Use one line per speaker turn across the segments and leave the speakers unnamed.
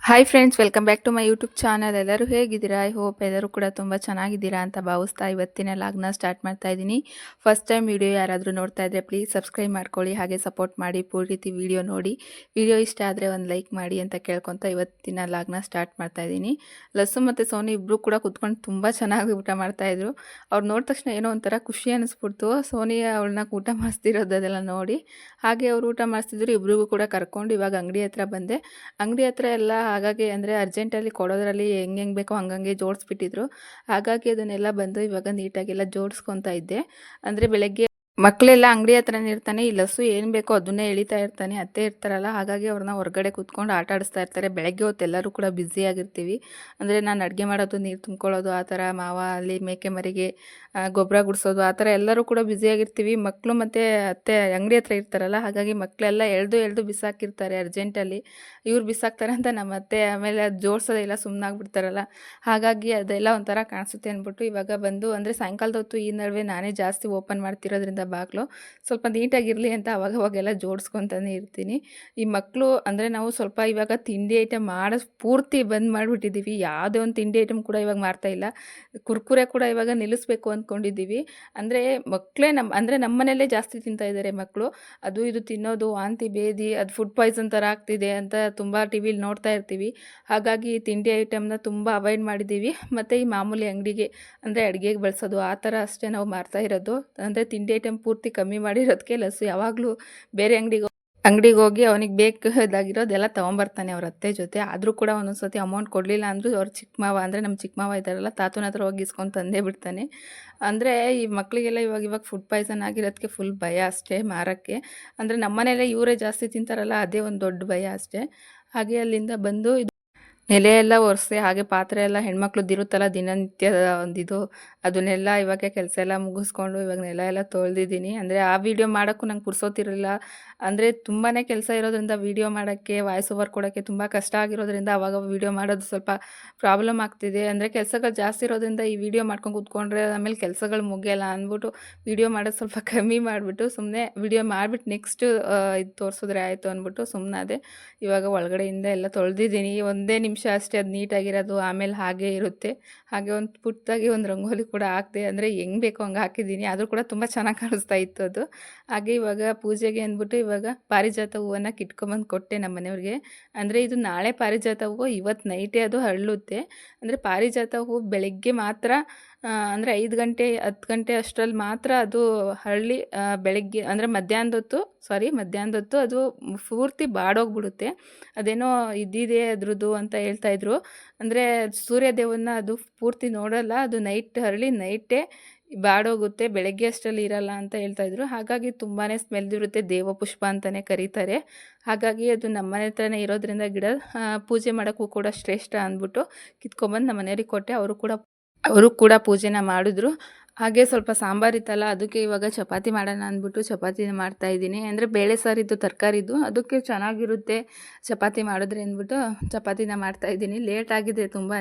Hi friends, welcome back to my YouTube channel. ಎಲ್ಲರೂ ಹೇಗಿದ್ದೀರಾ? I hope ಎಲ್ಲರೂ ಕೂಡ ತುಂಬ ಚೆನ್ನಾಗಿದ್ದೀರಾ ಅಂತ ಭಾವಿಸ್ತಾ ಇವತ್ತಿನ ಲಾಗ್ನ ಸ್ಟಾರ್ಟ್ ಮಾಡ್ತಾ ಇದ್ದೀನಿ. ಫಸ್ಟ್ ಟೈಮ್ ವಿಡಿಯೋ ಯಾರಾದರೂ ನೋಡ್ತಾ ಇದ್ದರೆ ಪ್ಲೀಸ್ ಸಬ್ಸ್ಕ್ರೈಬ್ ಮಾಡ್ಕೊಳ್ಳಿ, ಹಾಗೆ ಸಪೋರ್ಟ್ ಮಾಡಿ. ಪೂರ್ತಿ ವಿಡಿಯೋ ನೋಡಿ, ವಿಡಿಯೋ ಇಷ್ಟ ಆದರೆ ಒಂದು ಲೈಕ್ ಮಾಡಿ ಅಂತ ಕೇಳ್ಕೊತ ಇವತ್ತಿನ ಲಾಗ್ನ ಸ್ಟಾರ್ಟ್ ಮಾಡ್ತಾ ಇದ್ದೀನಿ. ಲಸ್ಸು ಮತ್ತು ಸೋನಿ ಇಬ್ಬರು ಕೂಡ ಕುತ್ಕೊಂಡು ತುಂಬ ಚೆನ್ನಾಗಿ ಊಟ ಮಾಡ್ತಾಯಿದ್ರು. ಅವ್ರು ನೋಡಿದ ತಕ್ಷಣ ಏನೋ ಒಂಥರ ಖುಷಿ ಅನ್ನಿಸ್ಬಿಡ್ತು. ಸೋನಿ ಅವಳನ್ನ ಊಟ ಮಾಡಿಸ್ತಿರೋದೆಲ್ಲ ನೋಡಿ. ಹಾಗೆ ಅವ್ರು ಊಟ ಮಾಡಿಸ್ತಿದ್ರು. ಇಬ್ಬರಿಗೂ ಕೂಡ ಕರ್ಕೊಂಡು ಇವಾಗ ಅಂಗಡಿ ಹತ್ರ ಬಂದೆ. ಅಂಗಡಿ ಹತ್ರ ಎಲ್ಲ ಹಾಗಾಗಿ ಅಂದರೆ ಅರ್ಜೆಂಟಲ್ಲಿ ಕೊಡೋದ್ರಲ್ಲಿ ಹೆಂಗೆ ಬೇಕೋ ಹಂಗಂಗೆ ಜೋಡಿಸ್ಬಿಟ್ಟಿದ್ರು. ಹಾಗಾಗಿ ಅದನ್ನೆಲ್ಲ ಬಂದು ಇವಾಗ ನೀಟಾಗೆಲ್ಲ ಜೋಡಿಸ್ಕೊತಾ ಇದ್ದೆ. ಅಂದರೆ ಬೆಳಗ್ಗೆ ಮಕ್ಕಳೆಲ್ಲ ಅಂಗಡಿ ಹತ್ರನೇ ಇರ್ತಾನೆ. ಈ ಲಸ್ಸು ಏನು ಬೇಕೋ ಅದನ್ನೇ ಎಳಿತಾ ಇರ್ತಾನೆ. ಅತ್ತೆ ಇರ್ತಾರಲ್ಲ, ಹಾಗಾಗಿ ಅವ್ರನ್ನ ಹೊರಗಡೆ ಕೂತ್ಕೊಂಡು ಆಟ ಆಡಿಸ್ತಾ ಇರ್ತಾರೆ. ಬೆಳಗ್ಗೆ ಹೊತ್ತು ಎಲ್ಲರೂ ಕೂಡ ಬ್ಯುಸಿಯಾಗಿರ್ತೀವಿ. ಅಂದರೆ ನಾನು ಅಡುಗೆ ಮಾಡೋದು, ನೀರು ತುಂಬ್ಕೊಳ್ಳೋದು, ಆ ಥರ ಮಾವ ಅಲ್ಲಿ ಮೇಕೆ ಮರಿಗೆ ಗೊಬ್ಬರ ಗುಡಿಸೋದು, ಆ ಥರ ಎಲ್ಲರೂ ಕೂಡ ಬ್ಯುಸಿಯಾಗಿರ್ತೀವಿ. ಮಕ್ಕಳು ಮತ್ತು ಅತ್ತೆ ಅಂಗಡಿ ಹತ್ರ ಇರ್ತಾರಲ್ಲ, ಹಾಗಾಗಿ ಮಕ್ಕಳೆಲ್ಲ ಎಳೆದು ಬಿಸಾಕಿರ್ತಾರೆ ಅರ್ಜೆಂಟಲ್ಲಿ. ಇವ್ರು ಬಿಸಾಕ್ತಾರೆ ಅಂತ ನಮ್ಮ ಅತ್ತೆ ಆಮೇಲೆ ಅದು ಜೋಡಿಸೋದೆಲ್ಲ ಸುಮ್ಮನಾಗ್ಬಿಡ್ತಾರಲ್ಲ, ಹಾಗಾಗಿ ಅದೆಲ್ಲ ಒಂಥರ ಕಾಣಿಸುತ್ತೆ ಅಂದ್ಬಿಟ್ಟು ಇವಾಗ ಬಂದು ಅಂದರೆ ಸಾಯಂಕಾಲದ ಹೊತ್ತು ಈ ನಡುವೆ ನಾನೇ ಜಾಸ್ತಿ ಓಪನ್ ಮಾಡ್ತಿರೋದ್ರಿಂದ ಬಾಗಿಲು ಸ್ವಲ್ಪ ನೀಟಾಗಿರಲಿ ಅಂತ ಅವಾಗೆಲ್ಲ ಜೋಡಿಸ್ಕೊತಾನೆ ಇರ್ತೀನಿ. ಈ ಮಕ್ಕಳು ಅಂದರೆ ನಾವು ಸ್ವಲ್ಪ ಇವಾಗ ತಿಂಡಿ ಐಟಮ್ ಮಾಡೋದು ಪೂರ್ತಿ ಬಂದ್ ಮಾಡಿಬಿಟ್ಟಿದ್ದೀವಿ. ಯಾವುದೇ ಒಂದು ತಿಂಡಿ ಐಟಮ್ ಕೂಡ ಇವಾಗ ಮಾಡ್ತಾಯಿಲ್ಲ. ಕುರ್ಕುರೆ ಕೂಡ ಇವಾಗ ನಿಲ್ಲಿಸ್ಬೇಕು ಅಂದ್ಕೊಂಡಿದ್ದೀವಿ. ಅಂದರೆ ಮಕ್ಕಳೇ ಅಂದರೆ ನಮ್ಮ ಮನೆಯಲ್ಲೇ ಜಾಸ್ತಿ ತಿಂತಾಯಿದ್ದಾರೆ ಮಕ್ಕಳು. ಅದು ಇದು ತಿನ್ನೋದು, ವಾಂತಿ ಭೇದಿ, ಅದು ಫುಡ್ ಪಾಯ್ಸನ್ ಥರ ಆಗ್ತಿದೆ ಅಂತ ತುಂಬ ಟಿ ವಿಲಿ ನೋಡ್ತಾ ಇರ್ತೀವಿ. ಹಾಗಾಗಿ ತಿಂಡಿ ಐಟಮ್ನ ತುಂಬ ಅವಾಯ್ಡ್ ಮಾಡಿದ್ದೀವಿ. ಮತ್ತು ಈ ಮಾಮೂಲಿ ಅಂಗಡಿಗೆ ಅಂದರೆ ಅಡುಗೆಗೆ ಬಳಸೋದು ಆ ಥರ ಅಷ್ಟೇ ನಾವು ಮಾಡ್ತಾ ಇರೋದು. ಅಂದರೆ ತಿಂಡಿ ಐಟಮ್ ಪೂರ್ತಿ ಕಮ್ಮಿ ಮಾಡಿರೋದಕ್ಕೆ ಲಸ್ಸು ಯಾವಾಗಲೂ ಬೇರೆ ಅಂಗಡಿಗೆ ಹೋಗಿ ಅವನಿಗೆ ಬೇಕಾದಾಗಿರೋದೆಲ್ಲ ತೊಗೊಂಬರ್ತಾನೆ ಅವ್ರ ಅತ್ತೆ ಜೊತೆ. ಆದರೂ ಕೂಡ ಒಂದೊಂದು ಸತಿ ಅಮೌಂಟ್ ಕೊಡಲಿಲ್ಲ ಅಂದರೂ ಅವ್ರ ಚಿಕ್ಕ ಮಾವ ಅಂದರೆ ನಮ್ಮ ಚಿಕ್ಕ ಮಾವ ಇದ್ದಾರಲ್ಲ, ತಾತನ ಹತ್ರ ಹೋಗಿ ಇಸ್ಕೊಂಡು ತಂದೇ ಬಿಡ್ತಾನೆ. ಅಂದರೆ ಈ ಮಕ್ಕಳಿಗೆಲ್ಲ ಇವಾಗ ಫುಡ್ ಪಾಯ್ಸನ್ ಆಗಿರೋದಕ್ಕೆ ಫುಲ್ ಭಯ ಅಷ್ಟೇ ಮಾರೋಕ್ಕೆ. ಅಂದರೆ ನಮ್ಮ ಮನೆಯಲ್ಲೇ ಇವರೇ ಜಾಸ್ತಿ ತಿಂತಾರಲ್ಲ, ಅದೇ ಒಂದು ದೊಡ್ಡ ಭಯ ಅಷ್ಟೇ. ಹಾಗೆ ಅಲ್ಲಿಂದ ಬಂದು ನೆಲೆ ಎಲ್ಲ ಒರೆಸಿ, ಹಾಗೆ ಪಾತ್ರೆ ಎಲ್ಲ ಹೆಣ್ಮಕ್ಳದ್ದಿರುತ್ತಲ್ಲ ದಿನನಿತ್ಯದ ಒಂದಿದು, ಅದನ್ನೆಲ್ಲ ಇವಾಗ ಕೆಲಸ ಎಲ್ಲ ಮುಗಿಸ್ಕೊಂಡು ಇವಾಗ ನೆಲ ಎಲ್ಲ ತೊಳೆದಿದ್ದೀನಿ. ಅಂದರೆ ಆ ವಿಡಿಯೋ ಮಾಡೋಕ್ಕೂ ನಂಗೆ ಪುರ್ಸೋತಿರಲಿಲ್ಲ. ಅಂದರೆ ತುಂಬಾ ಕೆಲಸ ಇರೋದ್ರಿಂದ ವೀಡಿಯೋ ಮಾಡೋಕ್ಕೆ, ವಾಯ್ಸ್ ಓವರ್ ಕೊಡೋಕ್ಕೆ ತುಂಬ ಕಷ್ಟ ಆಗಿರೋದ್ರಿಂದ ಅವಾಗ ವೀಡಿಯೋ ಮಾಡೋದು ಸ್ವಲ್ಪ ಪ್ರಾಬ್ಲಮ್ ಆಗ್ತಿದೆ. ಅಂದರೆ ಕೆಲಸಗಳು ಜಾಸ್ತಿ ಇರೋದ್ರಿಂದ ಈ ವಿಡಿಯೋ ಮಾಡ್ಕೊಂಡು ಕೂತ್ಕೊಂಡ್ರೆ ಆಮೇಲೆ ಕೆಲಸಗಳು ಮುಗಿಯಲ್ಲ ಅಂದ್ಬಿಟ್ಟು ವಿಡಿಯೋ ಮಾಡೋದು ಸ್ವಲ್ಪ ಕಮ್ಮಿ ಮಾಡಿಬಿಟ್ಟು ಸುಮ್ಮನೆ ವಿಡಿಯೋ ಮಾಡಿಬಿಟ್ಟು ನೆಕ್ಸ್ಟು ಇದು ತೋರಿಸಿದ್ರೆ ಆಯಿತು ಅಂದ್ಬಿಟ್ಟು ಸುಮ್ಮನಾದೆ. ಇವಾಗ ಒಳಗಡೆಯಿಂದ ಎಲ್ಲ ತೊಳೆದಿದ್ದೀನಿ. ಒಂದೇ ನಿಮಿಷ ಅಷ್ಟೇ ಅದು ನೀಟಾಗಿರೋದು, ಆಮೇಲೆ ಹಾಗೇ ಇರುತ್ತೆ. ಹಾಗೆ ಒಂದು ಪುಟ್ಟದಾಗಿ ಒಂದು ರಂಗೋಲಿ ಕೂಡ ಹಾಕಿದೆ. ಅಂದರೆ ಹೆಂಗೆ ಬೇಕೋ ಹಂಗೆ ಹಾಕಿದ್ದೀನಿ, ಆದರೂ ಕೂಡ ತುಂಬ ಚೆನ್ನಾಗಿ ಕಾಣಿಸ್ತಾ ಇತ್ತು ಅದು. ಹಾಗೆ ಇವಾಗ ಪೂಜೆಗೆ ಅಂದ್ಬಿಟ್ಟು ಇವಾಗ ಪಾರಿಜಾತ ಹೂವನ್ನು ಕಿಟ್ಕೊಂಬಂದು ಕೊಟ್ಟೆ ನಮ್ಮ ಮನೆಯವ್ರಿಗೆ. ಅಂದರೆ ಇದು ನಾಳೆ ಪಾರಿಜಾತ ಹೂವು, ಇವತ್ತು ನೈಟೇ ಅದು ಅರಳುತ್ತೆ. ಅಂದರೆ ಪಾರಿಜಾತ ಹೂವು ಬೆಳಗ್ಗೆ ಮಾತ್ರ ಅಂದರೆ 5 ಗಂಟೆ 10 ಗಂಟೆ ಅಷ್ಟರಲ್ಲಿ ಮಾತ್ರ ಅದು ಅರಳಿ ಬೆಳಗ್ಗೆ ಅಂದರೆ ಮಧ್ಯಾಹ್ನದ ಹೊತ್ತು ಅದು ಪೂರ್ತಿ ಬಾಡೋಗ್ಬಿಡುತ್ತೆ. ಅದೇನೋ ಇದಿದೆ ಅದ್ರದ್ದು ಅಂತ ಹೇಳ್ತಾಯಿದ್ರು. ಅಂದರೆ ಸೂರ್ಯದೇವನ್ನ ಅದು ಪೂರ್ತಿ ನೋಡೋಲ್ಲ, ಅದು ನೈಟ್ ಅರಳಿ ನೈಟೇ ಬಾಡೋಗುತ್ತೆ, ಬೆಳಗ್ಗೆ ಅಷ್ಟರಲ್ಲಿ ಇರಲ್ಲ ಅಂತ ಹೇಳ್ತಾಯಿದ್ರು. ಹಾಗಾಗಿ ತುಂಬಾ ಸ್ಮೆಲ್ ಇರುತ್ತೆ, ದೇವಪುಷ್ಪ ಅಂತಲೇ ಕರೀತಾರೆ. ಹಾಗಾಗಿ ಅದು ನಮ್ಮ ಮನೆ ಹತ್ರನೇ ಇರೋದ್ರಿಂದ ಗಿಡ ಪೂಜೆ ಮಾಡೋಕ್ಕೂ ಕೂಡ ಶ್ರೇಷ್ಠ ಅಂದ್ಬಿಟ್ಟು ಕಿತ್ಕೊಂಬಂದು ನಮ್ಮ ಮನೆಯವ್ರಿಗೆ ಕೊಟ್ಟೆ. ಅವರು ಕೂಡ ಪೂಜೆನ ಮಾಡಿದ್ರು. ಹಾಗೆ ಸ್ವಲ್ಪ ಸಾಂಬಾರಿತ್ತಲ್ಲ, ಅದಕ್ಕೆ ಇವಾಗ ಚಪಾತಿ ಮಾಡೋಣ ಅಂದ್ಬಿಟ್ಟು ಚಪಾತಿನ ಮಾಡ್ತಾಯಿದ್ದೀನಿ. ಅಂದರೆ ಬೇಳೆ ಸಾರಿದ್ದು ತರಕಾರಿದ್ದು, ಅದಕ್ಕೆ ಚೆನ್ನಾಗಿರುತ್ತೆ ಚಪಾತಿ ಮಾಡಿದ್ರೆ ಅಂದ್ಬಿಟ್ಟು ಚಪಾತಿನ ಮಾಡ್ತಾಯಿದ್ದೀನಿ. ಲೇಟ್ ಆಗಿದೆ ತುಂಬಾ.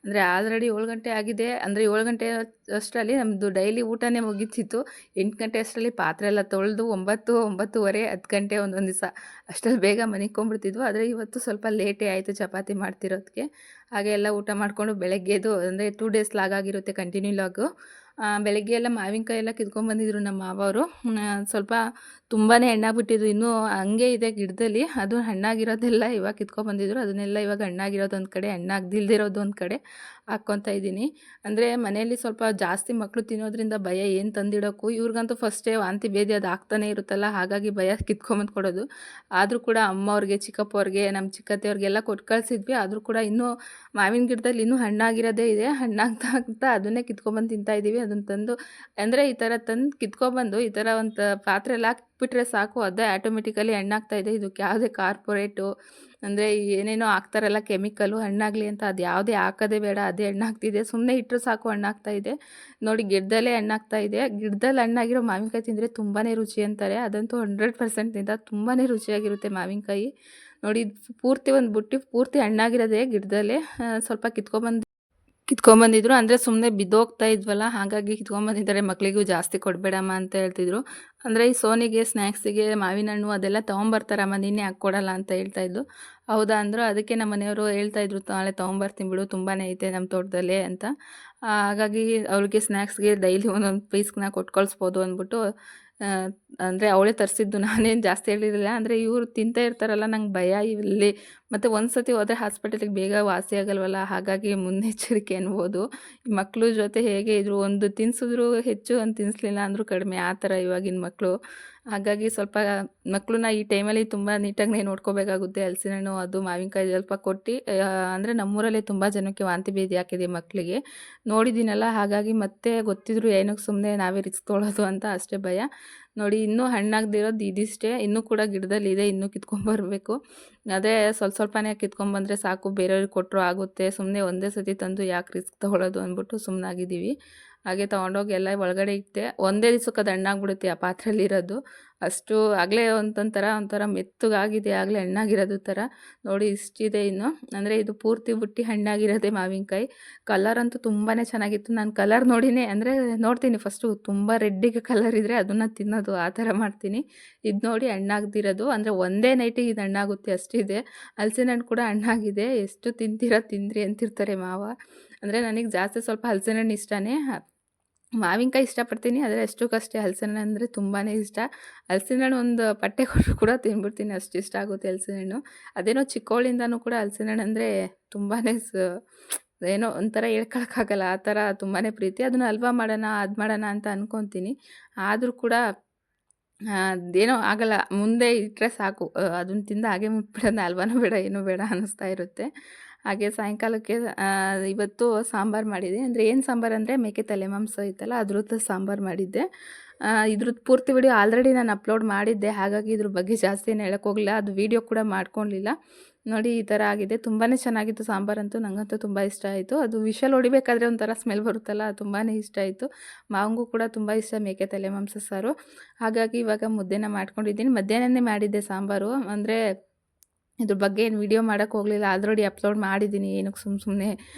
ಅಂದರೆ ಆಲ್ರೆಡಿ 7 ಗಂಟೆ ಆಗಿದೆ. ಅಂದರೆ 7 ಗಂಟೆ ಅಷ್ಟರಲ್ಲಿ ನಮ್ಮದು ಡೈಲಿ ಊಟನೇ ಮುಗೀತಿತ್ತು. 8 ಗಂಟೆ ಅಷ್ಟರಲ್ಲಿ ಪಾತ್ರೆ ಎಲ್ಲ ತೊಳೆದು 9, 9:30, 10 ಗಂಟೆ ಒಂದೊಂದು ದಿವಸ ಅಷ್ಟರಲ್ಲಿ ಬೇಗ ಮನಿಕೊಂಡ್ಬಿಡ್ತಿದ್ವು. ಆದರೆ ಇವತ್ತು ಸ್ವಲ್ಪ ಲೇಟೇ ಆಯಿತು ಚಪಾತಿ ಮಾಡ್ತಿರೋದಕ್ಕೆ. ಹಾಗೆ ಎಲ್ಲ ಊಟ ಮಾಡಿಕೊಂಡು ಬೆಳಗ್ಗೆದು ಅಂದರೆ 2 ಡೇಸ್ ಲಾಗಾಗಿರುತ್ತೆ, ಕಂಟಿನ್ಯೂ ಲಾಗು. ಬೆಳಗ್ಗೆ ಎಲ್ಲ ಮಾವಿನಕಾಯಿ ಎಲ್ಲ ಕಿತ್ಕೊಂಡ್ಬಂದಿದ್ರು ನಮ್ಮ ಮಾವರು. ಸ್ವಲ್ಪ ತುಂಬಾ ಹಣ್ಣಾಗ್ಬಿಟ್ಟಿದ್ದು, ಇನ್ನೂ ಹಂಗೆ ಇದೆ ಗಿಡದಲ್ಲಿ. ಅದು ಹಣ್ಣಾಗಿರೋದೆಲ್ಲ ಇವಾಗ ಕಿತ್ಕೊಂಡ್ಬಂದಿದ್ರು. ಅದನ್ನೆಲ್ಲ ಇವಾಗ ಹಣ್ಣಾಗಿರೋದು ಒಂದು ಕಡೆ, ಹಣ್ಣಾಗ್ದಿಲ್ದಿರೋದು ಒಂದು ಕಡೆ ಹಾಕ್ಕೊತಾ ಇದ್ದೀನಿ. ಅಂದರೆ ಮನೆಯಲ್ಲಿ ಸ್ವಲ್ಪ ಜಾಸ್ತಿ ಮಕ್ಕಳು ತಿನ್ನೋದ್ರಿಂದ ಭಯ ಏನು ತಂದಿಡೋಕ್ಕೂ. ಇವ್ರಿಗಂತೂ ಫಸ್ಟೇ ವಾಂತಿ ಭೇದಿ ಅದು ಆಗ್ತಾನೆ ಇರುತ್ತಲ್ಲ, ಹಾಗಾಗಿ ಭಯ ಕಿತ್ಕೊಂಬಂದು ಕೊಡೋದು. ಆದರೂ ಕೂಡ ಅಮ್ಮವ್ರಿಗೆ, ಚಿಕ್ಕಪ್ಪವ್ರಿಗೆ, ನಮ್ಮ ಚಿಕ್ಕತ್ತೆಯವ್ರಿಗೆಲ್ಲ ಕೊಟ್ಟು ಕಳಿಸಿದ್ವಿ. ಆದರೂ ಕೂಡ ಇನ್ನೂ ಮಾವಿನ ಗಿಡದಲ್ಲಿ ಇನ್ನೂ ಹಣ್ಣಾಗಿರೋದೇ ಇದೆ. ಹಣ್ಣಾಗ್ತಾ ಅದನ್ನೇ ಕಿತ್ಕೊಂಬಂದು ತಿಂತಾಯಿದ್ದೀವಿ. ಅದನ್ನು ತಂದು ಅಂದರೆ ಈ ಥರ ತಂದು ಕಿತ್ಕೊಂಬಂದು ಈ ಥರ ಒಂದು ಪಾತ್ರೆಯಲ್ಲಿ ಹಾಕ್ಬಿಟ್ರೆ ಸಾಕು, ಅದೇ ಆಟೋಮೆಟಿಕಲಿ ಹಣ್ಣಾಗ್ತಾಯಿದೆ. ಇದಕ್ಕೆ ಯಾವುದೇ ಕಾರ್ಪೊರೇಟು ಅಂದರೆ ಏನೇನೋ ಹಾಕ್ತಾರಲ್ಲ ಕೆಮಿಕಲ್ಲು ಹಣ್ಣಾಗಲಿ ಅಂತ, ಅದು ಯಾವುದೇ ಹಾಕೋದೇ ಬೇಡ, ಅದೇ ಹಣ್ಣಾಗ್ತಿದೆ. ಸುಮ್ಮನೆ ಇಟ್ಟರು ಸಾಕು ಹಣ್ಣಾಗ್ತಾಯಿದೆ. ನೋಡಿ ಗಿಡದಲ್ಲೇ ಹಣ್ಣಾಗ್ತಾಯಿದೆ. ಗಿಡದಲ್ಲಿ ಹಣ್ಣಾಗಿರೋ ಮಾವಿನಕಾಯಿ ತಿಂದರೆ ತುಂಬಾ ರುಚಿ ಅಂತಾರೆ. ಅದಂತೂ 100% ತುಂಬಾ ರುಚಿಯಾಗಿರುತ್ತೆ ಮಾವಿನಕಾಯಿ. ನೋಡಿ ಪೂರ್ತಿ ಒಂದು ಬುಟ್ಟಿ ಪೂರ್ತಿ ಹಣ್ಣಾಗಿರೋದೇ ಗಿಡದಲ್ಲೇ. ಸ್ವಲ್ಪ ಕಿತ್ಕೊಂಬಂದು ಕಿತ್ಕೊಂಬಂದಿದ್ರು. ಅಂದರೆ ಸುಮ್ಮನೆ ಬಿದ್ದೋಗ್ತಾ ಇದ್ವಲ್ಲ, ಹಾಗಾಗಿ ಕಿತ್ಕೊಂಬಂದಿದ್ದಾರೆ. ಮಕ್ಕಳಿಗೂ ಜಾಸ್ತಿ ಕೊಡಬೇಡಮ್ಮ ಅಂತ ಹೇಳ್ತಿದ್ರು. ಅಂದರೆ ಈ ಸೋನಿಗೆ ಸ್ನ್ಯಾಕ್ಸಿಗೆ ಮಾವಿನ ಹಣ್ಣು ಅದೆಲ್ಲ ತೊಗೊಂಬರ್ತಾರಮ್ಮ, ನೀನೇ ಹಾಕ್ಕೊಡಲ್ಲ ಅಂತ ಹೇಳ್ತಾಯಿದ್ಲು. ಹೌದಾ ಅಂದರು. ಅದಕ್ಕೆ ನಮ್ಮ ಮನೆಯವರು ಹೇಳ್ತಾಯಿದ್ರು, ನಾಳೆ ತೊಗೊಂಬರ್ತೀನಿ ಬಿಡು, ತುಂಬಾ ಐತೆ ನಮ್ಮ ತೋಟದಲ್ಲೇ ಅಂತ. ಹಾಗಾಗಿ ಅವಳಿಗೆ ಸ್ನ್ಯಾಕ್ಸ್ಗೆ ಡೈಲಿ ಒಂದೊಂದು ಪೀಸ್‌ನ ಕೊಟ್ಟು ಕಳಿಸ್ಬೋದು ಅಂದ್ಬಿಟ್ಟು, ಅಂದರೆ ಅವಳೇ ತರಿಸಿದ್ದು, ನಾನೇನು ಜಾಸ್ತಿ ಹೇಳಿರಲಿಲ್ಲ. ಅಂದರೆ ಇವರು ತಿಂತಾ ಇರ್ತಾರಲ್ಲ, ನಂಗೆ ಭಯ ಇಲ್ಲಿ. ಮತ್ತು ಒಂದು ಸತಿ ಹೋದರೆ ಹಾಸ್ಪಿಟಲಿಗೆ ಬೇಗ ವಾಸಿ ಆಗಲ್ವಲ್ಲ, ಹಾಗಾಗಿ ಮುನ್ನೆಚ್ಚರಿಕೆ ಅನ್ಬೋದು. ಈ ಮಕ್ಕಳು ಜೊತೆ ಹೇಗೆ ಇದ್ರು, ಒಂದು ತಿನ್ಸಿದ್ರು ಹೆಚ್ಚು, ಒಂದು ತಿನ್ನಿಸ್ಲಿಲ್ಲ ಅಂದರೂ ಕಡಿಮೆ, ಆ ಥರ ಇವಾಗಿನ ಮಕ್ಕಳು. ಹಾಗಾಗಿ ಸ್ವಲ್ಪ ಮಕ್ಕಳನ್ನ ಈ ಟೈಮಲ್ಲಿ ತುಂಬ ನೀಟಾಗಿ ನೋಡ್ಕೋಬೇಕಾಗುತ್ತೆ. ಹಲಸಿನ ಹಣ್ಣು ಅದು ಮಾವಿನಕಾಯಿ ಸ್ವಲ್ಪ ಕೊಟ್ಟು, ಅಂದರೆ ನಮ್ಮೂರಲ್ಲಿ ತುಂಬ ಜನಕ್ಕೆ ವಾಂತಿ ಭೇದಿ ಹಾಕಿದೆ ಮಕ್ಕಳಿಗೆ, ನೋಡಿದ್ದೀನಲ್ಲ. ಹಾಗಾಗಿ ಮತ್ತೆ ಗೊತ್ತಿದ್ರು ಏನಕ್ಕೆ ಸುಮ್ಮನೆ ನಾವೇ ರಿಸ್ಕ್ ತೊಗೊಳ್ಳೋದು ಅಂತ ಅಷ್ಟೇ ಭಯ. ನೋಡಿ ಇನ್ನೂ ಹಣ್ಣಾಗದಿರೋದು ಇದಿಷ್ಟೇ, ಇನ್ನೂ ಕೂಡ ಗಿಡದಲ್ಲಿದೆ, ಇನ್ನೂ ಕಿತ್ಕೊಂಬರ್ಬೇಕು. ಅದೇ ಸ್ವಲ್ಪನೇ ಕಿತ್ಕೊಂಬಂದರೆ ಸಾಕು, ಬೇರೆಯವ್ರಿಗೆ ಕೊಟ್ಟರು ಆಗುತ್ತೆ, ಸುಮ್ಮನೆ ಒಂದೇ ಸತಿ ತಂದು ಯಾಕೆ ರಿಸ್ಕ್ ತೊಗೊಳ್ಳೋದು ಅಂದ್ಬಿಟ್ಟು ಸುಮ್ಮನಾಗಿದ್ದೀವಿ. ಹಾಗೆ ತೊಗೊಂಡೋಗಿ ಎಲ್ಲ ಒಳಗಡೆ ಇಟ್ಟೆ. ಒಂದೇ ದಿವ್ಸಕ್ಕೆ ಅದು ಹಣ್ಣಾಗ್ಬಿಡುತ್ತೆ ಆ ಪಾತ್ರೆಯಲ್ಲಿರೋದು. ಅಷ್ಟು ಆಗಲೇ ಒಂಥರ ಮೆತ್ತಗಾಗಿದೆ, ಆಗಲೇ ಹಣ್ಣಾಗಿರೋದು ಥರ. ನೋಡಿ ಇಷ್ಟಿದೆ ಇನ್ನು. ಅಂದರೆ ಇದು ಪೂರ್ತಿ ಬುಟ್ಟಿ ಹಣ್ಣಾಗಿರೋದೇ ಮಾವಿನಕಾಯಿ. ಕಲರ್ ಅಂತೂ ತುಂಬಾ ಚೆನ್ನಾಗಿತ್ತು. ನಾನು ಕಲರ್ ನೋಡಿನೇ ಅಂದರೆ ನೋಡ್ತೀನಿ ಫಸ್ಟು, ತುಂಬ ರೆಡ್ಡಿಗೆ ಕಲರ್ ಇದ್ದರೆ ಅದನ್ನು ತಿನ್ನೋದು, ಆ ಥರ ಮಾಡ್ತೀನಿ. ಇದು ನೋಡಿ ಹಣ್ಣಾಗ್ದಿರೋದು, ಅಂದರೆ ಒಂದೇ ನೈಟಿಗೆ ಇದು ಹಣ್ಣಾಗುತ್ತೆ ಅಷ್ಟಿದೆ. ಹಲಸಿನ ಹಣ್ಣು ಕೂಡ ಹಣ್ಣಾಗಿದೆ. ಎಷ್ಟು ತಿಂತೀರಾ ತಿಂದ್ರಿ ಅಂತಿರ್ತಾರೆ ಮಾವ. ಅಂದರೆ ನನಗೆ ಜಾಸ್ತಿ ಸ್ವಲ್ಪ ಹಲಸಿನ ಹಣ್ಣು ಇಷ್ಟನೇ. ಮಾವಿನಕಾಯಿ ಇಷ್ಟಪಡ್ತೀನಿ, ಆದರೆ ಅಷ್ಟಕ್ಕಷ್ಟೇ. ಹಲಸಿನ ಹಣ್ಣು ಅಂದರೆ ತುಂಬಾ ಇಷ್ಟ. ಹಲಸಿನ ಹಣ್ಣು ಒಂದು ಪಟ್ಟೆ ಕೊಟ್ಟರು ಕೂಡ ತಿಂದ್ಬಿಡ್ತೀನಿ, ಅಷ್ಟು ಇಷ್ಟ ಆಗುತ್ತೆ ಹಲಸಿನ ಹಣ್ಣು. ಅದೇನೋ ಚಿಕ್ಕವಳಿಂದನೂ ಕೂಡ ಹಲಸಿನ ಹಣ್ಣು ಅಂದರೆ ತುಂಬಾ ಏನೋ ಒಂಥರ ಹೇಳ್ಕೊಳಕ್ಕಾಗಲ್ಲ, ಆ ಥರ ತುಂಬಾ ಪ್ರೀತಿ. ಅದನ್ನು ಹಲ್ವಾ ಮಾಡೋಣ, ಅದು ಮಾಡೋಣ ಅಂತ ಅಂದ್ಕೊತೀನಿ. ಆದರೂ ಕೂಡ ಅದೇನೋ ಆಗಲ್ಲ, ಮುಂದೆ ಇಟ್ಟರೆ ಸಾಕು, ಅದನ್ನು ತಿಂದು ಹಾಗೆ ಮುಟ್ಬಿಡೋದು, ಹಲ್ವಾನೂ ಬೇಡ ಏನೂ ಬೇಡ ಅನ್ನಿಸ್ತಾ ಇರುತ್ತೆ. ಹಾಗೆ ಸಾಯಂಕಾಲಕ್ಕೆ ಇವತ್ತು ಸಾಂಬಾರು ಮಾಡಿದೆ. ಅಂದರೆ ಏನು ಸಾಂಬಾರು ಅಂದರೆ ಮೇಕೆ ತಲೆ ಮಾಂಸ ಇತ್ತಲ್ಲ, ಅದ್ರದ್ದು ಸಾಂಬಾರು ಮಾಡಿದ್ದೆ. ಇದ್ರದ್ದು ಪೂರ್ತಿ ವಿಡಿಯೋ ಆಲ್ರೆಡಿ ನಾನು ಅಪ್ಲೋಡ್ ಮಾಡಿದ್ದೆ, ಹಾಗಾಗಿ ಇದ್ರ ಬಗ್ಗೆ ಜಾಸ್ತಿ ಏನು ಹೇಳಕ್ಕೆ ಹೋಗಲಿಲ್ಲ. ಅದು ವಿಡಿಯೋ ಕೂಡ ಮಾಡ್ಕೊಳ್ಳಿಲ್ಲ. ನೋಡಿ ಈ ಥರ ಆಗಿದೆ. ತುಂಬಾ ಚೆನ್ನಾಗಿತ್ತು ಸಾಂಬಾರಂತೂ, ನನಗಂತೂ ತುಂಬ ಇಷ್ಟ ಆಯಿತು. ಅದು ವಿಷಲ್ ಹೊಡಿಬೇಕಾದ್ರೆ ಒಂಥರ ಸ್ಮೆಲ್ ಬರುತ್ತಲ್ಲ, ತುಂಬಾ ಇಷ್ಟ ಆಯಿತು. ಮಾವಂಗೂ ಕೂಡ ತುಂಬ ಇಷ್ಟ ಮೇಕೆ ತಲೆ ಮಾಂಸ ಸಾರು. ಹಾಗಾಗಿ ಇವಾಗ ಮುದ್ದೆನ ಮಾಡ್ಕೊಂಡಿದ್ದೀನಿ. ಮಧ್ಯಾಹ್ನನೇ ಮಾಡಿದ್ದೆ ಸಾಂಬಾರು. ಅಂದರೆ ಇದ್ರ ಬಗ್ಗೆ ಏನು ವಿಡಿಯೋ ಮಾಡೋಕ್ಕೆ ಹೋಗಲಿಲ್ಲ, ಆಲ್ರೆಡಿ ಅಪ್ಲೋಡ್ ಮಾಡಿದ್ದೀನಿ, ಏನಕ್ಕೆ ಸುಮ್ಮನೆ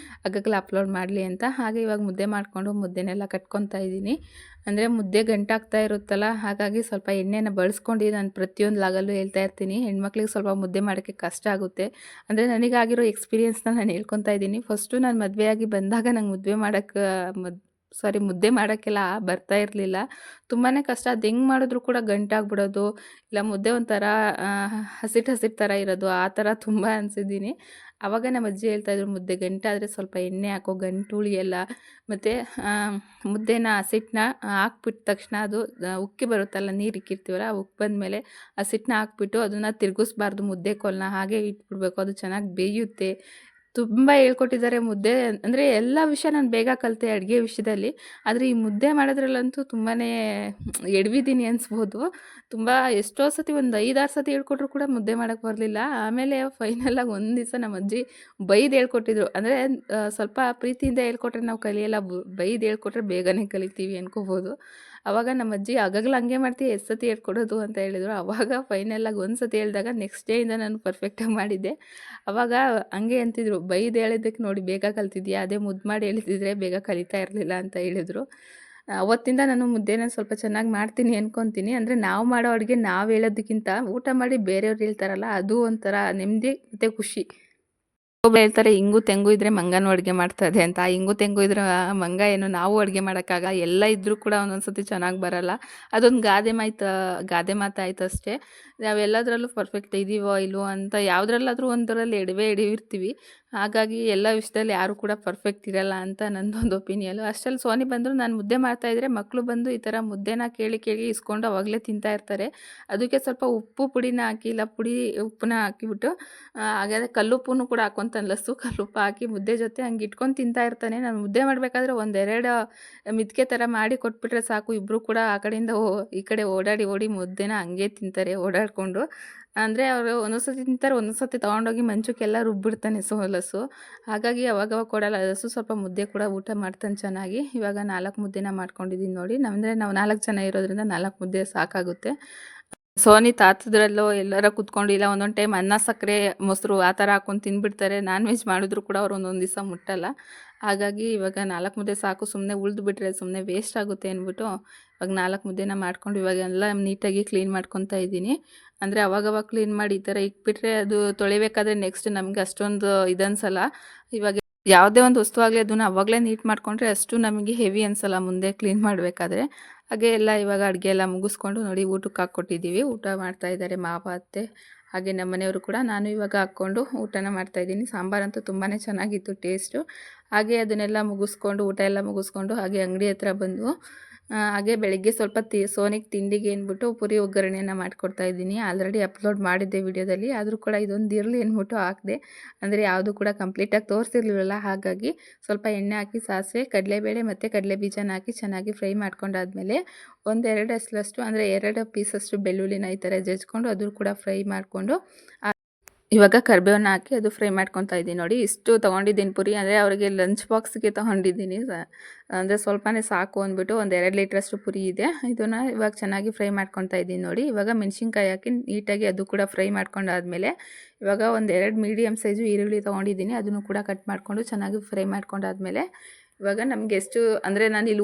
ಆಗಾಗಲೇ ಅಪ್ಲೋಡ್ ಮಾಡಲಿ ಅಂತ. ಹಾಗೆ ಇವಾಗ ಮುದ್ದೆ ಮಾಡಿಕೊಂಡು ಮುದ್ದೆನೆಲ್ಲ ಕಟ್ಕೊತಾ ಇದ್ದೀನಿ. ಅಂದರೆ ಮುದ್ದೆ ಗಂಟಾಗ್ತಾ ಇರುತ್ತಲ್ಲ, ಹಾಗಾಗಿ ಸ್ವಲ್ಪ ಎಣ್ಣೆನ ಬಳಸ್ಕೊಂಡು ನಾನು ಪ್ರತಿಯೊಂದು ಲಾಗಲ್ಲೂ ಹೇಳ್ತಾ ಇರ್ತೀನಿ, ಹೆಣ್ಮಕ್ಳಿಗೆ ಸ್ವಲ್ಪ ಮುದ್ದೆ ಮಾಡೋಕ್ಕೆ ಕಷ್ಟ ಆಗುತ್ತೆ. ಅಂದರೆ ನನಗಾಗಿರೋ ಎಕ್ಸ್ಪೀರಿಯೆನ್ಸ್ನ ನಾನು ಹೇಳ್ಕೊತಾ ಇದ್ದೀನಿ. ಫಸ್ಟು ನಾನು ಮದುವೆಯಾಗಿ ಬಂದಾಗ ನಂಗೆ ಮುದ್ದೆ ಮಾಡೋಕ್ಕೆಲ್ಲ ಬರ್ತಾ ಇರಲಿಲ್ಲ. ತುಂಬಾ ಕಷ್ಟ. ಅದು ಹೆಂಗೆ ಮಾಡಿದ್ರು ಕೂಡ ಗಂಟಾಗ್ಬಿಡೋದು, ಇಲ್ಲ ಮುದ್ದೆ ಒಂಥರ ಹಸಿಟ್ಟು ಥರ ಇರೋದು, ಆ ಥರ ತುಂಬ ಅನಿಸಿದ್ದೀನಿ. ಆವಾಗ ನಮ್ಮ ಅಜ್ಜಿ ಹೇಳ್ತಾಯಿದ್ರು, ಮುದ್ದೆ ಗಂಟಾದರೆ ಸ್ವಲ್ಪ ಎಣ್ಣೆ ಹಾಕೋ, ಗಂಟು ಉಳಿಯಲ್ಲ. ಮತ್ತು ಮುದ್ದೆನ ಹಸಿಟ್ಟನ್ನ ಹಾಕ್ಬಿಟ್ಟ ತಕ್ಷಣ ಅದು ಉಕ್ಕಿ ಬರುತ್ತಲ್ಲ, ನೀರು ಇಕ್ಕಿರ್ತೀವಲ್ಲ, ಉಕ್ಕಿ ಬಂದಮೇಲೆ ಹಸಿಟ್ಟನ್ನ ಹಾಕ್ಬಿಟ್ಟು ಅದನ್ನು ತಿರುಗಿಸ್ಬಾರ್ದು, ಮುದ್ದೆ ಕೋಲನ್ನ ಹಾಗೆ ಇಟ್ಬಿಡ್ಬೇಕು, ಅದು ಚೆನ್ನಾಗಿ ಬೇಯುತ್ತೆ. ತುಂಬ ಹೇಳ್ಕೊಟ್ಟಿದ್ದಾರೆ ಮುದ್ದೆ. ಅಂದರೆ ಎಲ್ಲ ವಿಷಯ ನಾನು ಬೇಗ ಕಲಿತೆ ಅಡುಗೆ ವಿಷಯದಲ್ಲಿ. ಆದರೆ ಈ ಮುದ್ದೆ ಮಾಡೋದ್ರಲ್ಲಂತೂ ತುಂಬಾ ಎಡವಿದ್ದೀನಿ ಅನಿಸ್ಬೋದು. ತುಂಬ ಎಷ್ಟೋ ಸತಿ ಒಂದು 5-6 ಸತಿ ಹೇಳ್ಕೊಟ್ರು ಕೂಡ ಮುದ್ದೆ ಮಾಡೋಕ್ಕೆ ಬರಲಿಲ್ಲ. ಆಮೇಲೆ ಫೈನಲಾಗಿ ಒಂದು ದಿವಸ ನಮ್ಮ ಅಜ್ಜಿ ಬೈದು ಹೇಳ್ಕೊಟ್ಟಿದ್ರು. ಅಂದರೆ ಸ್ವಲ್ಪ ಪ್ರೀತಿಯಿಂದ ಹೇಳ್ಕೊಟ್ರೆ ನಾವು ಕಲಿಯಲ್ಲ, ಬೈದು ಹೇಳ್ಕೊಟ್ರೆ ಬೇಗನೆ ಕಲಿತೀವಿ ಅನ್ಕೋಬೋದು. ಆವಾಗ ನಮ್ಮ ಅಜ್ಜಿ ಆಗಾಗಲೇ ಹಂಗೆ ಮಾಡ್ತೀಯ, ಎಷ್ಟು ಸತಿ ಹೇಳ್ಕೊಡೋದು ಅಂತ ಹೇಳಿದರು. ಆವಾಗ ಫೈನಲಾಗಿ ಒಂದು ಸತಿ ಹೇಳಿದಾಗ ನೆಕ್ಸ್ಟ್ ಡೇಯಿಂದ ನಾನು ಪರ್ಫೆಕ್ಟಾಗಿ ಮಾಡಿದ್ದೆ. ಆವಾಗ ಹಂಗೆ ಅಂತಿದ್ರು, ಬೈದು ಹೇಳಿದ್ದಕ್ಕೆ ನೋಡಿ ಬೇಗ ಕಲ್ತಿದ್ಯಾ, ಅದೇ ಮುದ್ದು ಮಾಡಿ ಹೇಳಿದಿದ್ರೆ ಬೇಗ ಕಲಿತಾ ಇರಲಿಲ್ಲ ಅಂತ ಹೇಳಿದರು. ಅವತ್ತಿಂದ ನಾನು ಮುದ್ದೆನ ಸ್ವಲ್ಪ ಚೆನ್ನಾಗಿ ಮಾಡ್ತೀನಿ ಅನ್ಕೊತೀನಿ. ಅಂದರೆ ನಾವು ಮಾಡೋ ಅಡುಗೆ ನಾವು ಹೇಳೋದಕ್ಕಿಂತ ಊಟ ಮಾಡಿ ಬೇರೆಯವ್ರು ಹೇಳ್ತಾರಲ್ಲ, ಅದು ಒಂಥರ ನೆಮ್ಮದಿ ಮತ್ತು ಖುಷಿ. ಒಬ್ಬರು ಹೇಳ್ತಾರೆ, ಇಂಗು ತೆಂಗು ಇದ್ದರೆ ಮಂಗನೂ ಅಡುಗೆ ಮಾಡ್ತದೆ ಅಂತ. ಇಂಗು ತೆಂಗು ಇದ್ರೆ ಮಂಗ ಏನು, ನಾವು ಅಡುಗೆ ಮಾಡೋಕ್ಕಾಗಲ್ಲ. ಎಲ್ಲ ಇದ್ದರೂ ಕೂಡ ಒಂದೊಂದು ಸತಿ ಚೆನ್ನಾಗಿ ಬರೋಲ್ಲ. ಅದೊಂದು ಗಾದೆ ಮಾತಾಯ್ತು ಅಷ್ಟೇ. ನಾವೆಲ್ಲದರಲ್ಲೂ ಪರ್ಫೆಕ್ಟ್ ಇದ್ದೀವೋ ಇಲ್ವೋ ಅಂತ, ಯಾವುದ್ರಲ್ಲಾದರೂ ಒಂದರಲ್ಲಿ ಎಡವಿರ್ತೀವಿ. ಹಾಗಾಗಿ ಎಲ್ಲ ವಿಷಯದಲ್ಲಿ ಯಾರೂ ಕೂಡ ಪರ್ಫೆಕ್ಟ್ ಇರಲ್ಲ ಅಂತ ನನ್ನದೊಂದು ಒಪಿನಿಯನು. ಅಷ್ಟರಲ್ಲಿ ಸೋನಿ ಬಂದರು, ನಾನು ಮುದ್ದೆ ಮಾಡ್ತಾಯಿದ್ರೆ ಮಕ್ಕಳು ಬಂದು ಈ ಥರ ಮುದ್ದೆನ ಕೇಳಿ ಇಸ್ಕೊಂಡು ಅವಾಗಲೇ ತಿಂತಾ ಇರ್ತಾರೆ. ಅದಕ್ಕೆ ಸ್ವಲ್ಪ ಉಪ್ಪು ಪುಡಿನ ಹಾಕಿ, ಇಲ್ಲ ಉಪ್ಪನ್ನ ಹಾಕಿಬಿಟ್ಟು, ಹಾಗಾದರೆ ಕಲ್ಲುಪ್ಪನ್ನು ಕೂಡ ಹಾಕ್ಕೊಂತಾನೆ ಲಸ್ಸು, ಕಲ್ಲುಪ್ಪು ಹಾಕಿ ಮುದ್ದೆ ಜೊತೆ ಹಂಗೆ ಇಟ್ಕೊಂಡು ತಿಂತಾ ಇರ್ತಾನೆ. ನಾನು ಮುದ್ದೆ ಮಾಡಬೇಕಾದ್ರೆ ಒಂದೆರಡು ಮಿದ್ಕೆ ಥರ ಮಾಡಿ ಕೊಟ್ಬಿಟ್ರೆ ಸಾಕು, ಇಬ್ಬರು ಕೂಡ ಆ ಕಡೆಯಿಂದ ಈ ಕಡೆ ಓಡಿ ಮುದ್ದೆನ ಹಂಗೆ ತಿಂತಾರೆ ಓಡಾಡಿಕೊಂಡು. ಅಂದರೆ ಅವರು ಒಂದೊಂದು ಸತಿ ತಿಂತಾರೆ, ಒಂದೊಂದು ಸತಿ ತೊಗೊಂಡೋಗಿ ಮಂಚಕ್ಕೆಲ್ಲ ರುಬ್ಬಿಡ್ತಾನೆ ಲಸ್ಸು. ಹಾಗಾಗಿ ಅವಾಗವಾಗ ಕೊಡಲ್ಲ. ಲಸ್ಸು ಸ್ವಲ್ಪ ಮುದ್ದೆ ಕೂಡ ಊಟ ಮಾಡ್ತಾನೆ ಚೆನ್ನಾಗಿ. ಇವಾಗ 4 ಮುದ್ದೆನ ಮಾಡ್ಕೊಂಡಿದ್ದೀನಿ ನೋಡಿ. ಅಂದರೆ ನಾವು 4 ಜನ ಇರೋದ್ರಿಂದ 4 ಮುದ್ದೆ ಸಾಕಾಗುತ್ತೆ. ಸೋನಿ ತಾತದ್ರಲ್ಲೋ ಎಲ್ಲಾರ ಕುತ್ಕೊಂಡು ಇಲ್ಲ ಒಂದೊಂದು ಟೈಮ್ ಅನ್ನ ಸಕ್ಕರೆ ಮೊಸರು ಆ ಥರ ಹಾಕೊಂಡು ತಿಂದ್ಬಿಡ್ತಾರೆ. ನಾನ್ ವೆಜ್ ಮಾಡಿದ್ರು ಕೂಡ ಅವ್ರು ಒಂದೊಂದು ದಿವಸ ಮುಟ್ಟಲ್ಲ. ಹಾಗಾಗಿ ಇವಾಗ 4 ಮುದ್ದೆ ಸಾಕು, ಸುಮ್ಮನೆ ಉಳಿದು ಬಿಟ್ಟರೆ ಸುಮ್ಮನೆ ವೇಸ್ಟ್ ಆಗುತ್ತೆ ಅಂದ್ಬಿಟ್ಟು ಇವಾಗ 4 ಮುದ್ದೆನ ಮಾಡ್ಕೊಂಡು ಇವಾಗೆಲ್ಲ ನೀಟಾಗಿ ಕ್ಲೀನ್ ಮಾಡ್ಕೊತಾ ಇದ್ದೀನಿ. ಅಂದರೆ ಅವಾಗವಾಗ ಕ್ಲೀನ್ ಮಾಡಿ ಈ ಥರ ಇಟ್ಬಿಟ್ರೆ ಅದು ತೊಳಿಬೇಕಾದ್ರೆ ನೆಕ್ಸ್ಟ್ ನಮಗೆ ಅಷ್ಟೊಂದು ಇದನ್ಸಲ್ಲ. ಇವಾಗ ಯಾವುದೇ ಒಂದು ವಸ್ತು ಆಗಲಿ ಅದನ್ನು ಅವಾಗಲೇ ನೀಟ್ ಮಾಡಿಕೊಂಡ್ರೆ ಅಷ್ಟು ನಮಗೆ ಹೆವಿ ಅನಿಸಲ್ಲ ಮುಂದೆ ಕ್ಲೀನ್ ಮಾಡಬೇಕಾದ್ರೆ. ಹಾಗೆ ಎಲ್ಲ ಇವಾಗ ಅಡುಗೆ ಎಲ್ಲ ಮುಗಿಸ್ಕೊಂಡು ನೋಡಿ ಊಟಕ್ಕೆ ಹಾಕ್ಕೊಟ್ಟಿದ್ದೀವಿ. ಊಟ ಮಾಡ್ತಾ ಇದ್ದಾರೆ ಮಾವ, ಅತ್ತೆ, ಹಾಗೆ ನಮ್ಮ ಮನೆಯವರು ಕೂಡ. ನಾನು ಇವಾಗ ಹಾಕ್ಕೊಂಡು ಊಟನ ಮಾಡ್ತಾಯಿದ್ದೀನಿ. ಸಾಂಬಾರಂತೂ ತುಂಬಾ ಚೆನ್ನಾಗಿತ್ತು ಟೇಸ್ಟು. ಹಾಗೆ ಅದನ್ನೆಲ್ಲ ಮುಗಿಸ್ಕೊಂಡು ಊಟ ಎಲ್ಲ ಮುಗಿಸ್ಕೊಂಡು ಹಾಗೆ ಅಂಗಡಿ ಹತ್ರ ಬಂದು ಹಾಗೆ ಬೆಳಗ್ಗೆ ಸ್ವಲ್ಪ ಸೋನಿಗೆ ತಿಂಡಿಗೆ ಅಂದ್ಬಿಟ್ಟು ಪುರಿ ಒಗ್ಗರಣೆಯನ್ನು ಮಾಡಿಕೊಡ್ತಾ ಇದ್ದೀನಿ. ಆಲ್ರೆಡಿ ಅಪ್ಲೋಡ್ ಮಾಡಿದ್ದೆ ವಿಡಿಯೋದಲ್ಲಿ, ಆದರೂ ಕೂಡ ಇದೊಂದು ಇರಲಿ ಅಂದ್ಬಿಟ್ಟು ಹಾಕಿದೆ. ಅಂದರೆ ಯಾವುದು ಕೂಡ ಕಂಪ್ಲೀಟಾಗಿ ತೋರಿಸಿರ್ಲಿಲ್ಲ. ಹಾಗಾಗಿ ಸ್ವಲ್ಪ ಎಣ್ಣೆ ಹಾಕಿ ಸಾಸಿವೆ, ಕಡಲೆಬೇಳೆ ಮತ್ತು ಕಡಲೆ ಬೀಜನ ಹಾಕಿ ಚೆನ್ನಾಗಿ ಫ್ರೈ ಮಾಡ್ಕೊಂಡಾದ್ಮೇಲೆ ಒಂದೆರಡು ಅಷ್ಟು ಅಂದರೆ 2 ಪೀಸಷ್ಟು ಬೆಳ್ಳುಳ್ಳಿನ ಈ ಥರ ಜಜ್ಕೊಂಡು ಅದು ಕೂಡ ಫ್ರೈ ಮಾಡಿಕೊಂಡು ಇವಾಗ ಕರಿಬೇವನ್ನ ಹಾಕಿ ಅದು ಫ್ರೈ ಮಾಡ್ಕೊತಾ ಇದ್ದೀನಿ. ನೋಡಿ ಇಷ್ಟು ತೊಗೊಂಡಿದ್ದೀನಿ ಪುರಿ. ಅಂದರೆ ಅವರಿಗೆ ಲಂಚ್ ಬಾಕ್ಸ್ಗೆ ತೊಗೊಂಡಿದ್ದೀನಿ. ಅಂದರೆ ಸ್ವಲ್ಪನೇ ಸಾಕು ಅಂದ್ಬಿಟ್ಟು ಒಂದು 2 ಲೀಟ್ರಷ್ಟು ಪುರಿ ಇದೆ. ಇದನ್ನು ಇವಾಗ ಚೆನ್ನಾಗಿ ಫ್ರೈ ಮಾಡ್ಕೊತಾ ಇದ್ದೀನಿ. ನೋಡಿ ಇವಾಗ ಮೆಣಸಿನ್ಕಾಯಿ ಹಾಕಿ ನೀಟಾಗಿ ಅದು ಕೂಡ ಫ್ರೈ ಮಾಡ್ಕೊಂಡಾದ್ಮೇಲೆ ಇವಾಗ ಒಂದು 2 ಮೀಡಿಯಮ್ ಸೈಜು ಈರುಳ್ಳಿ ತೊಗೊಂಡಿದ್ದೀನಿ. ಅದನ್ನು ಕೂಡ ಕಟ್ ಮಾಡಿಕೊಂಡು ಚೆನ್ನಾಗಿ ಫ್ರೈ ಮಾಡ್ಕೊಂಡಾದ್ಮೇಲೆ ಇವಾಗ ನಮಗೆ ಎಷ್ಟು ಅಂದರೆ ನಾನು ಇಲ್ಲಿ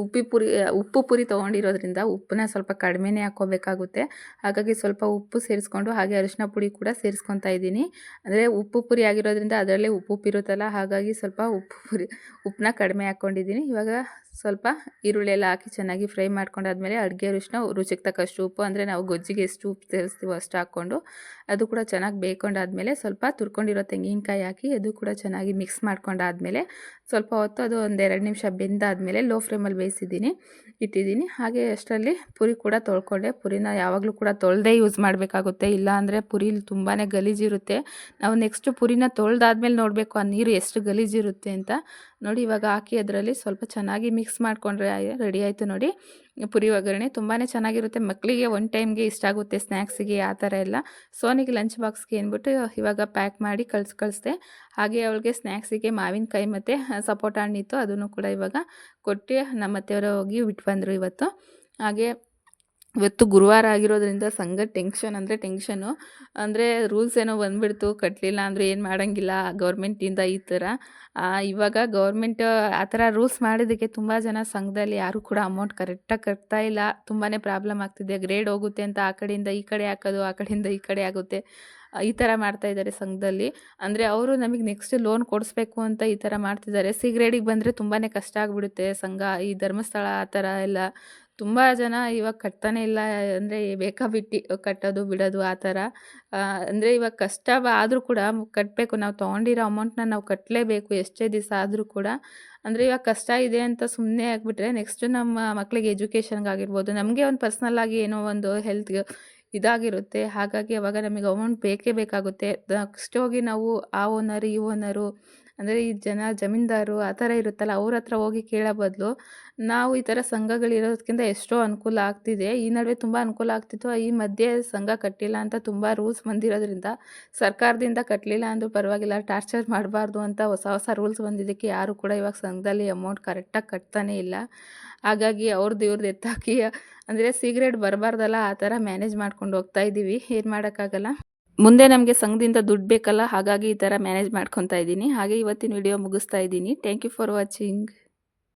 ಉಪ್ಪು ಪುರಿ ತೊಗೊಂಡಿರೋದ್ರಿಂದ ಉಪ್ಪನ್ನ ಸ್ವಲ್ಪ ಕಡಿಮೆನೇ ಹಾಕ್ಕೋಬೇಕಾಗುತ್ತೆ. ಹಾಗಾಗಿ ಸ್ವಲ್ಪ ಉಪ್ಪು ಸೇರಿಸ್ಕೊಂಡು ಹಾಗೆ ಅರಿಶಿನ ಪುಡಿ ಕೂಡ ಸೇರಿಸ್ಕೊತಾ ಇದ್ದೀನಿ. ಅಂದರೆ ಉಪ್ಪು ಪುರಿ ಆಗಿರೋದ್ರಿಂದ ಅದರಲ್ಲೇ ಉಪ್ಪು ಇರುತ್ತಲ್ಲ, ಹಾಗಾಗಿ ಸ್ವಲ್ಪ ಉಪ್ಪನ್ನ ಕಡಿಮೆ ಹಾಕ್ಕೊಂಡಿದ್ದೀನಿ. ಇವಾಗ ಸ್ವಲ್ಪ ಈರುಳ್ಳಿ ಎಲ್ಲ ಹಾಕಿ ಚೆನ್ನಾಗಿ ಫ್ರೈ ಮಾಡ್ಕೊಂಡಾದ್ಮೇಲೆ ಅಡುಗೆ ಅರಿಶಿನ ರುಚಿಗೆ ತಕ್ಕಷ್ಟು ಉಪ್ಪು, ಅಂದರೆ ನಾವು ಗೊಜ್ಜಿಗೆ ಎಷ್ಟು ಉಪ್ಪು ಸೇರಿಸ್ತೀವೋ ಅಷ್ಟು ಹಾಕ್ಕೊಂಡು ಅದು ಕೂಡ ಚೆನ್ನಾಗಿ ಬೇಯ್ಕೊಂಡಾದ್ಮೇಲೆ ಸ್ವಲ್ಪ ತುರ್ಕೊಂಡಿರೋ ತೆಂಗಿನಕಾಯಿ ಹಾಕಿ ಅದು ಕೂಡ ಚೆನ್ನಾಗಿ ಮಿಕ್ಸ್ ಮಾಡ್ಕೊಂಡಾದ್ಮೇಲೆ ಸ್ವಲ್ಪ ಹೊತ್ತು ಅದು ಒಂದು 2 ನಿಮಿಷ ಬೆಂದಾದಮೇಲೆ ಲೋ ಫ್ಲೇಮಲ್ಲಿ ಇಟ್ಟಿದ್ದೀನಿ. ಹಾಗೆ ಅಷ್ಟರಲ್ಲಿ ಪುರಿ ಕೂಡ ತೊಳ್ಕೊಂಡೆ. ಪುರಿನ ಯಾವಾಗಲೂ ಕೂಡ ತೊಳೆದೇ ಯೂಸ್ ಮಾಡಬೇಕಾಗುತ್ತೆ, ಇಲ್ಲ ಅಂದರೆ ಪುರಿಲಿ ತುಂಬಾ ಗಲೀಜಿರುತ್ತೆ. ನಾವು ನೆಕ್ಸ್ಟ್ ಪುರಿನ ತೊಳೆದಾದ್ಮೇಲೆ ನೋಡಬೇಕು ಆ ನೀರು ಎಷ್ಟು ಗಲೀಜಿರುತ್ತೆ ಅಂತ. ನೋಡಿ ಇವಾಗ ಹಾಕಿ ಅದರಲ್ಲಿ ಸ್ವಲ್ಪ ಚೆನ್ನಾಗಿ ಮಿಕ್ಸ್ ಮಾಡಿಕೊಂಡ್ರೆ ರೆಡಿ ಆಯಿತು. ನೋಡಿ ಪುರಿ ಒಗ್ಗರಣೆ ತುಂಬಾ ಚೆನ್ನಾಗಿರುತ್ತೆ. ಮಕ್ಕಳಿಗೆ ಒನ್ ಟೈಮ್ಗೆ ಇಷ್ಟ ಆಗುತ್ತೆ, ಸ್ನ್ಯಾಕ್ಸಿಗೆ ಆ ಥರ ಎಲ್ಲ. ಸೋನಿಗೆ ಲಂಚ್ ಬಾಕ್ಸ್ಗೆ ಅಂದ್ಬಿಟ್ಟು ಇವಾಗ ಪ್ಯಾಕ್ ಮಾಡಿ ಕಳಿಸ್ದೆ. ಹಾಗೆ ಅವಳಿಗೆ ಸ್ನ್ಯಾಕ್ಸಿಗೆ ಮಾವಿನಕಾಯಿ ಮತ್ತು ಸಪೋಟ ಹಣ್ಣಿತ್ತು, ಅದನ್ನು ಕೂಡ ಇವಾಗ ಕೊಟ್ಟು ನಮ್ಮ ಅತ್ತೆಯವರು ಹೋಗಿ ಬಿಟ್ಟು ಬಂದರು ಇವತ್ತು. ಹಾಗೆ ಇವತ್ತು ಗುರುವಾರ ಆಗಿರೋದ್ರಿಂದ ಸಂಘದ ಟೆನ್ಷನ್ನು. ಅಂದರೆ ರೂಲ್ಸ್ ಏನೋ ಬಂದುಬಿಡ್ತು, ಕಟ್ಟಲಿಲ್ಲ ಅಂದರೆ ಏನು ಮಾಡೋಂಗಿಲ್ಲ ಗೌರ್ಮೆಂಟಿಂದ ಈ ಥರ. ಇವಾಗ ಗೌರ್ಮೆಂಟ್ ಆ ಥರ ರೂಲ್ಸ್ ಮಾಡಿದ್ದಕ್ಕೆ ತುಂಬ ಜನ ಸಂಘದಲ್ಲಿ ಯಾರೂ ಕೂಡ ಅಮೌಂಟ್ ಕರೆಕ್ಟಾಗಿ ಕಟ್ತಾ ಇಲ್ಲ. ತುಂಬಾ ಪ್ರಾಬ್ಲಮ್ ಆಗ್ತಿದೆ. ಗ್ರೇಡ್ ಹೋಗುತ್ತೆ ಅಂತ ಆ ಕಡೆಯಿಂದ ಈ ಕಡೆ ಹಾಕೋದು, ಆ ಕಡೆಯಿಂದ ಈ ಕಡೆ ಆಗುತ್ತೆ, ಈ ಥರ ಮಾಡ್ತಾಯಿದ್ದಾರೆ ಸಂಘದಲ್ಲಿ. ಅಂದರೆ ಅವರು ನಮಗೆ ನೆಕ್ಸ್ಟ್ ಲೋನ್ ಕೊಡಿಸ್ಬೇಕು ಅಂತ ಈ ಥರ ಮಾಡ್ತಿದ್ದಾರೆ. ಸಿ ಗ್ರೇಡಿಗೆ ಬಂದರೆ ತುಂಬಾ ಕಷ್ಟ ಆಗಿಬಿಡುತ್ತೆ ಸಂಘ. ಈ ಧರ್ಮಸ್ಥಳ ಆ ಥರ ಎಲ್ಲ ತುಂಬ ಜನ ಇವಾಗ ಕಟ್ತಾನೆ ಇಲ್ಲ. ಅಂದರೆ ಬೇಕಾಬಿಟ್ಟು ಕಟ್ಟೋದು ಬಿಡೋದು ಆ ಥರ. ಅಂದರೆ ಇವಾಗ ಕಷ್ಟ ಆದರೂ ಕೂಡ ಕಟ್ಟಬೇಕು. ನಾವು ತೊಗೊಂಡಿರೋ ಅಮೌಂಟನ್ನ ನಾವು ಕಟ್ಟಲೇಬೇಕು ಎಷ್ಟೇ ದಿವಸ ಆದರೂ ಕೂಡ. ಅಂದರೆ ಇವಾಗ ಕಷ್ಟ ಇದೆ ಅಂತ ಸುಮ್ಮನೆ ಆಗಿಬಿಟ್ರೆ ನೆಕ್ಸ್ಟ್ ನಮ್ಮ ಮಕ್ಕಳಿಗೆ ಎಜುಕೇಷನ್ಗಾಗಿರ್ಬೋದು, ನಮಗೆ ಒಂದು ಪರ್ಸ್ನಲ್ಲಾಗಿ ಏನೋ ಒಂದು ಹೆಲ್ತ್ಗೆ ಇದಾಗಿರುತ್ತೆ. ಹಾಗಾಗಿ ಅವಾಗ ನಮಗೆ ಅಮೌಂಟ್ ಬೇಕೇ ಬೇಕಾಗುತ್ತೆ. ನೆಕ್ಸ್ಟ್ ಹೋಗಿ ನಾವು ಆ ಓನರು ಈ ಓನರು ಅಂದರೆ ಈ ಜಮೀನ್ದಾರು ಆ ಥರ ಇರುತ್ತಲ್ಲ, ಅವ್ರ ಹತ್ರ ಹೋಗಿ ಕೇಳೋ ಬದಲು ನಾವು ಈ ಥರ ಸಂಘಗಳಿರೋದಕ್ಕಿಂತ ಎಷ್ಟೋ ಅನುಕೂಲ ಆಗ್ತಿದೆ. ಈ ನಡುವೆ ತುಂಬ ಅನುಕೂಲ ಆಗ್ತಿತ್ತು. ಈ ಮಧ್ಯೆ ಸಂಘ ಕಟ್ಟಿಲ್ಲ ಅಂತ ತುಂಬ ರೂಲ್ಸ್ ಬಂದಿರೋದ್ರಿಂದ ಸರ್ಕಾರದಿಂದ ಕಟ್ಟಲಿಲ್ಲ ಅಂದರೂ ಪರವಾಗಿಲ್ಲ, ಟಾರ್ಚರ್ ಮಾಡಬಾರ್ದು ಅಂತ ಹೊಸ ರೂಲ್ಸ್ ಬಂದಿದ್ದಕ್ಕೆ ಯಾರು ಕೂಡ ಇವಾಗ ಸಂಘದಲ್ಲಿ ಅಮೌಂಟ್ ಕರೆಕ್ಟಾಗಿ ಕಟ್ತಾನೇ ಇಲ್ಲ. ಹಾಗಾಗಿ ಇವ್ರದ್ದು ಎತ್ತಾಕಿ ಅಂದರೆ ಸಿಗರೇಟ್ ಬರಬಾರ್ದಲ್ಲ, ಆ ಥರ ಮ್ಯಾನೇಜ್ ಮಾಡ್ಕೊಂಡು ಹೋಗ್ತಾ ಇದ್ದೀವಿ. ಏನು ಮಾಡೋಕ್ಕಾಗಲ್ಲ. ಮುಂದೆ ನಮಗೆ ಸಂಘದಿಂದ ದುಡ್ಡು ಬೇಕಲ್ಲ, ಹಾಗಾಗಿ ಈ ಥರ ಮ್ಯಾನೇಜ್ ಮಾಡ್ಕೊತಾ ಇದ್ದೀನಿ. ಹಾಗೆ ಇವತ್ತಿನ ವಿಡಿಯೋ ಮುಗಿಸ್ತಾ ಇದ್ದೀನಿ. Thank you for watching.